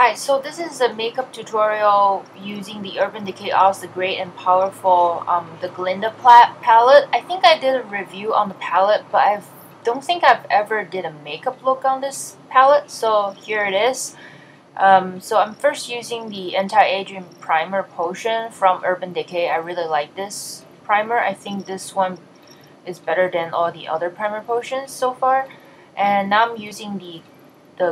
Hi, so this is a makeup tutorial using the Urban Decay Oz, the great and powerful the Glinda palette. I think I did a review on the palette, but I don't think I've ever did a makeup look on this palette, so here it is. So I'm first using the Anti-Aging Primer Potion from Urban Decay. I really like this primer. I think this one is better than all the other primer potions so far. And now I'm using the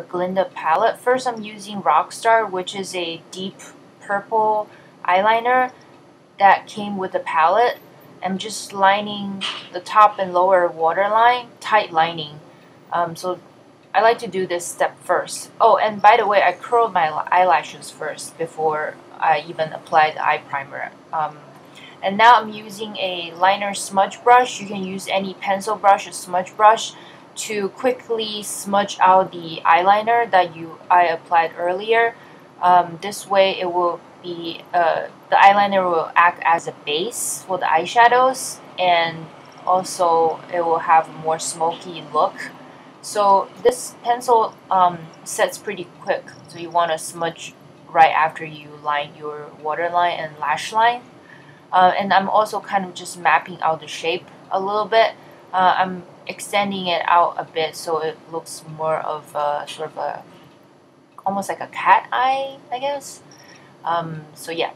Glinda palette. First I'm using Rockstar, which is a deep purple eyeliner that came with the palette. I'm just lining the top and lower waterline, tight lining. So I like to do this step first. Oh, and by the way, I curled my eyelashes first before I even applied the eye primer. And now I'm using a liner smudge brush. You can use any pencil brush or smudge brush to quickly smudge out the eyeliner that I applied earlier. This way it will be, the eyeliner will act as a base for the eyeshadows, and also it will have a more smoky look. So this pencil sets pretty quick, so you want to smudge right after you line your waterline and lash line. And I'm also kind of just mapping out the shape a little bit. I'm extending it out a bit so it looks more of a sort of a almost like a cat eye, I guess. So yeah,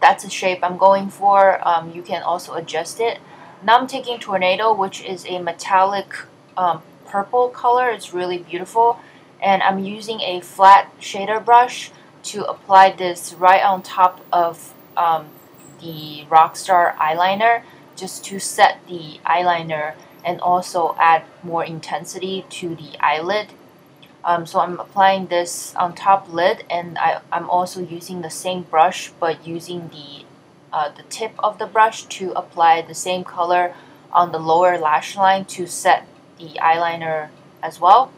that's the shape I'm going for. You can also adjust it. Now I'm taking Tornado, which is a metallic purple color. It's really beautiful, and I'm using a flat shader brush to apply this right on top of the Rockstar eyeliner, just to set the eyeliner and also add more intensity to the eyelid. So I'm applying this on top lid, and I'm also using the same brush, but using the tip of the brush to apply the same color on the lower lash line to set the eyeliner as well.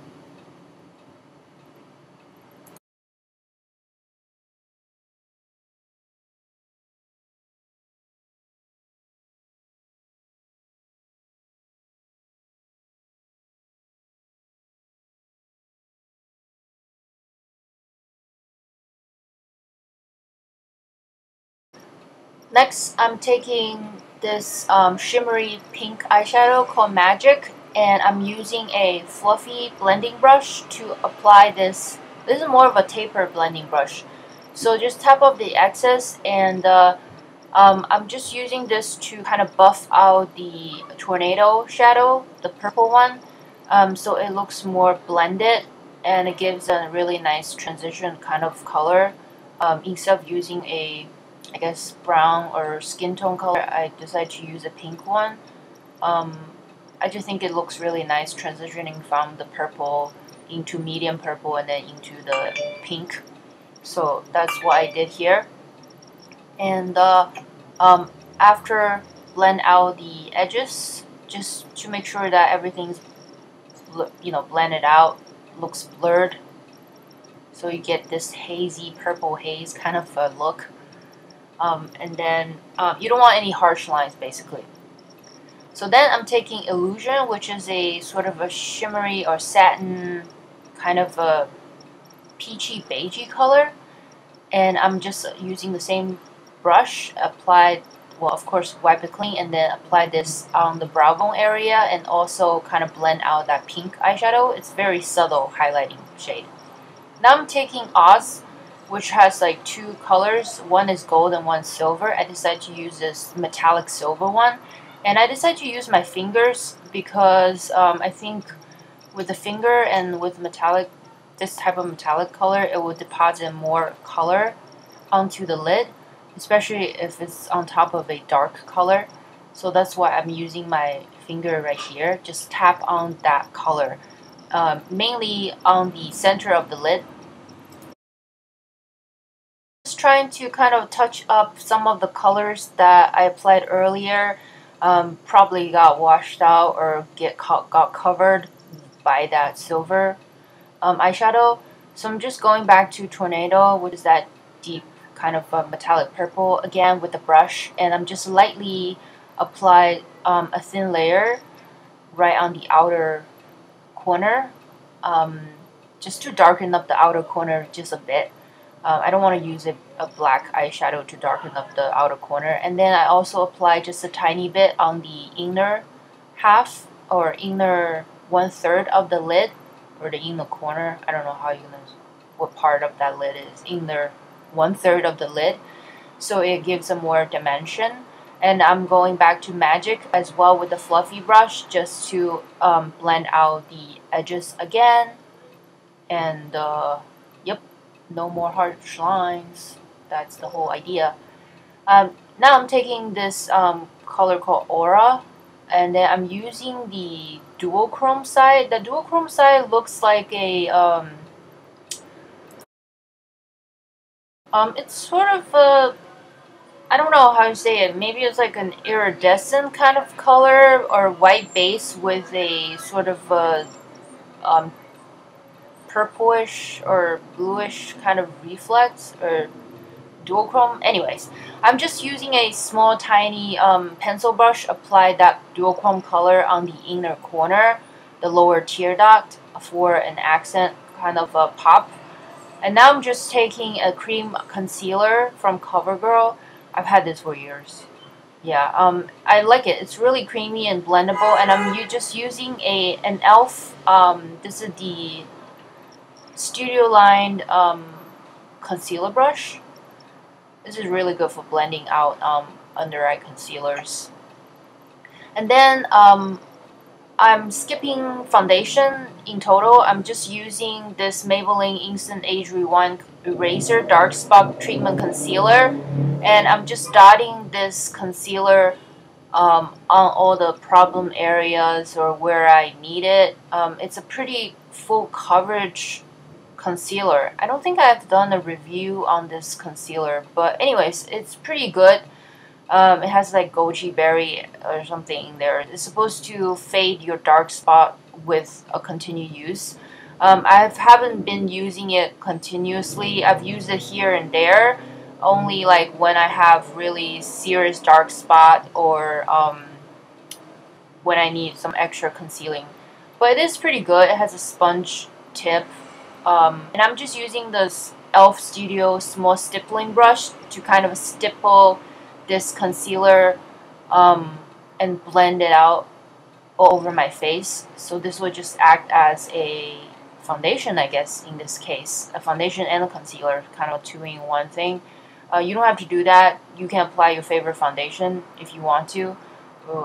Next, I'm taking this shimmery pink eyeshadow called Magic, and I'm using a fluffy blending brush to apply this. This is more of a taper blending brush. So just tap off the excess, and I'm just using this to kind of buff out the Tornado shadow, the purple one, so it looks more blended, and it gives a really nice transition kind of color. Instead of using a, I guess, brown or skin tone color, I decided to use a pink one. I just think it looks really nice transitioning from the purple into medium purple and then into the pink. So that's what I did here. And after blend out the edges, just to make sure that everything's blended out, looks blurred, so you get this hazy purple haze kind of look. And then you don't want any harsh lines basically. So then I'm taking Illusion, which is a sort of a shimmery or satin kind of a peachy beigey color, and I'm just using the same brush, applied, well, of course, wipe it clean, and then apply this on the brow bone area, and also kind of blend out that pink eyeshadow. It's very subtle highlighting shade. Now I'm taking Oz, which has like two colors. One is gold and one silver. I decided to use this metallic silver one, and I decided to use my fingers because I think with the finger and with metallic, this type of metallic color, it will deposit more color onto the lid, especially if it's on top of a dark color. So that's why I'm using my finger right here. Just tap on that color, mainly on the center of the lid. Just trying to kind of touch up some of the colors that I applied earlier. Probably got washed out or got covered by that silver eyeshadow. So I'm just going back to Tornado, which is that deep kind of metallic purple, again with the brush, and I'm just lightly apply a thin layer right on the outer corner, just to darken up the outer corner just a bit. I don't want to use a black eyeshadow to darken up the outer corner. And then I also apply just a tiny bit on the inner half or inner 1/3 of the lid, or the inner corner. I don't know what part of that lid is. Inner 1/3 of the lid, so it gives a more dimension. And I'm going back to Magic as well with the fluffy brush just to blend out the edges again. And yep, no more harsh lines. That's the whole idea. Now I'm taking this color called Aura, and then I'm using the duochrome side. The duochrome side looks like a it's sort of a, I don't know how to say it. Maybe it's like an iridescent kind of color or white base with a sort of purplish or bluish kind of reflex or duochrome. Anyways, I'm just using a small tiny pencil brush, apply that duochrome color on the inner corner, the lower tear duct, for an accent kind of a pop. And now I'm just taking a cream concealer from CoverGirl. I've had this for years. Yeah, I like it. It's really creamy and blendable, and I'm just using an e.l.f. This is the Studio Line concealer brush. This is really good for blending out under eye concealers. And then I'm skipping foundation in total. I'm just using this Maybelline Instant Age Rewind Eraser Dark Spot Treatment Concealer. And I'm just dotting this concealer on all the problem areas or where I need it. It's a pretty full coverage concealer. I don't think I've done a review on this concealer, but anyways, it's pretty good. It has like goji berry or something in there. It's supposed to fade your dark spot with a continued use. I haven't been using it continuously. I've used it here and there, only like when I have really serious dark spot or when I need some extra concealing. But it is pretty good. It has a sponge tip. And I'm just using this e.l.f. Studio small stippling brush to kind of stipple this concealer and blend it out all over my face. So this will just act as a foundation, I guess, in this case. A foundation and a concealer, kind of a two-in-one thing. You don't have to do that. You can apply your favorite foundation if you want to.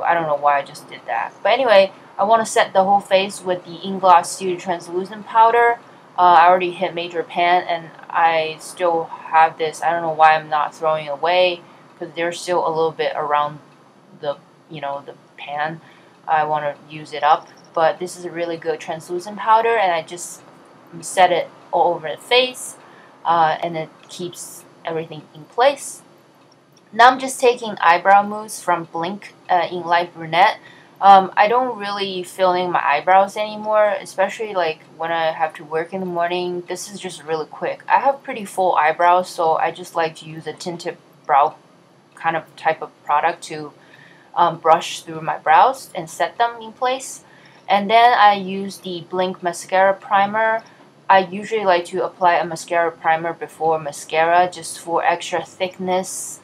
I don't know why I just did that. But anyway, I want to set the whole face with the Ingloss Studio Translucent Powder. I already hit Major Pan, and I still have this. I don't know why I'm not throwing it away, because there's still a little bit around the, the pan. I want to use it up, but this is a really good translucent powder, and I just set it all over the face, and it keeps everything in place. Now I'm just taking eyebrow mousse from Blink in light brunette. I don't really fill in my eyebrows anymore, especially like when I have to work in the morning. This is just really quick. I have pretty full eyebrows, so I just like to use a tinted brow kind of type of product to brush through my brows and set them in place. And then I use the Blink mascara primer. I usually like to apply a mascara primer before mascara just for extra thickness,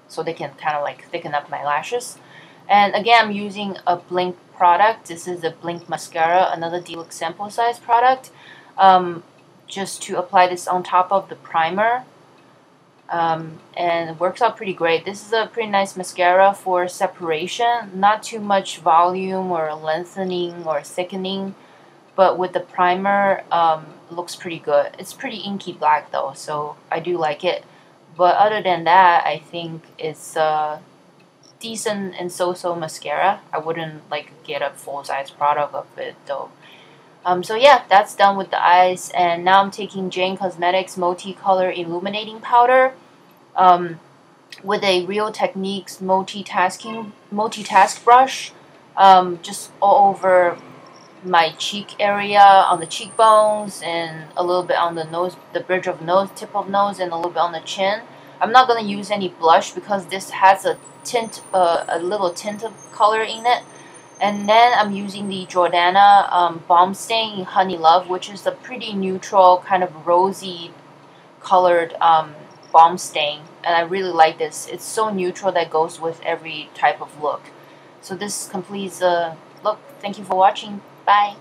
so they can kind of like thicken up my lashes. And again, I'm using a Blink product. This is a Blink mascara, another deluxe sample size product, just to apply this on top of the primer. And it works out pretty great. This is a pretty nice mascara for separation, not too much volume or lengthening or thickening, but with the primer, it looks pretty good. It's pretty inky black though, so I do like it. But other than that, I think it's decent and so-so mascara. I wouldn't like get a full-size product of it though. So yeah, that's done with the eyes, and now I'm taking Jane Cosmetics Multicolor Illuminating Powder with a Real Techniques multitask brush, just all over my cheek area, on the cheekbones, and a little bit on the nose, the bridge of nose, tip of nose, and a little bit on the chin. I'm not going to use any blush because this has a tint, a little tint of color in it. And then I'm using the Jordana Balm Stain Honey Love, which is a pretty neutral, kind of rosy colored balm stain. And I really like this. It's so neutral that goes with every type of look. So this completes the look. Thank you for watching. Bye.